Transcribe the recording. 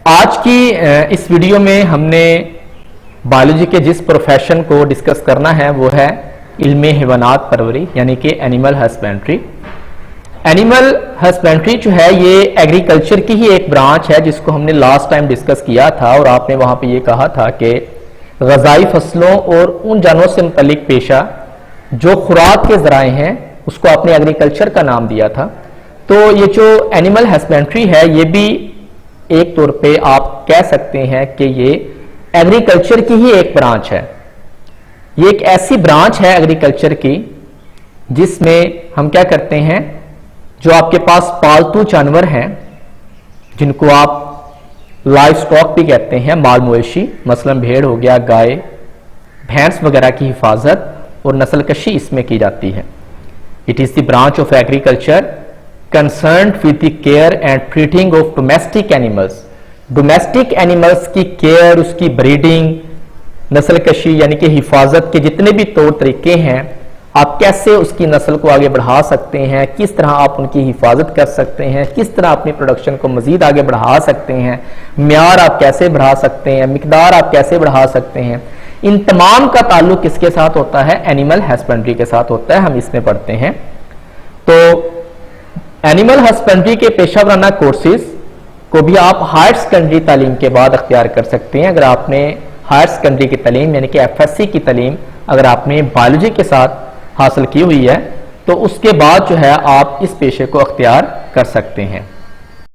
आज की इस वीडियो में हमने बायोलॉजी के जिस प्रोफेशन को डिस्कस करना है वो है इल्मे हैवानात परवरी यानी कि एनिमल हस्बेंड्री। एनिमल हस्बेंड्री जो है ये एग्रीकल्चर की ही एक ब्रांच है जिसको हमने लास्ट टाइम डिस्कस किया था और आपने वहां पे ये कहा था कि ग़ज़ाई फसलों और उन जानवरों से मुतल्लिक पेशा जो खुराक के ज़राए हैं उसको आपने एग्रीकल्चर का नाम दिया था। तो ये जो एनिमल हस्बेंड्री है ये भी एक तौर पे आप कह सकते हैं कि ये एग्रीकल्चर की ही एक ब्रांच है। ये एक ऐसी ब्रांच है एग्रीकल्चर की जिसमें हम क्या करते हैं, जो आपके पास पालतू जानवर हैं जिनको आप लाइव स्टॉक भी कहते हैं, माल मवेशी, मसलन भेड़ हो गया, गाय भैंस वगैरह की हिफाजत और नस्लकशी इसमें की जाती है। It is the branch of agriculture concerned with the care and treating of domestic animals। Domestic animals की केयर, उसकी ब्रीडिंग, नस्लकशी यानी कि हिफाजत के जितने भी तौर तरीके हैं, आप कैसे उसकी नस्ल को आगे बढ़ा सकते हैं, किस तरह आप उनकी हिफाजत कर सकते हैं, किस तरह अपनी प्रोडक्शन को मजीद आगे बढ़ा सकते हैं, म्यार आप कैसे बढ़ा सकते हैं, मिकदार आप कैसे बढ़ा सकते हैं, इन तमाम का ताल्लुक किसके साथ होता है, एनिमल हस्बेंड्री के साथ होता है। हम इसमें पढ़ते हैं। तो एनिमल हस्बेंड्री के पेशा वराना कोर्सेज को भी आप हायर सेकेंडरी तालीम के बाद अख्तियार कर सकते हैं। अगर आपने हायर सेकेंडरी की तालीम यानी कि एफएससी की तालीम अगर आपने बायोलॉजी के साथ हासिल की हुई है तो उसके बाद जो है आप इस पेशे को अख्तियार कर सकते हैं।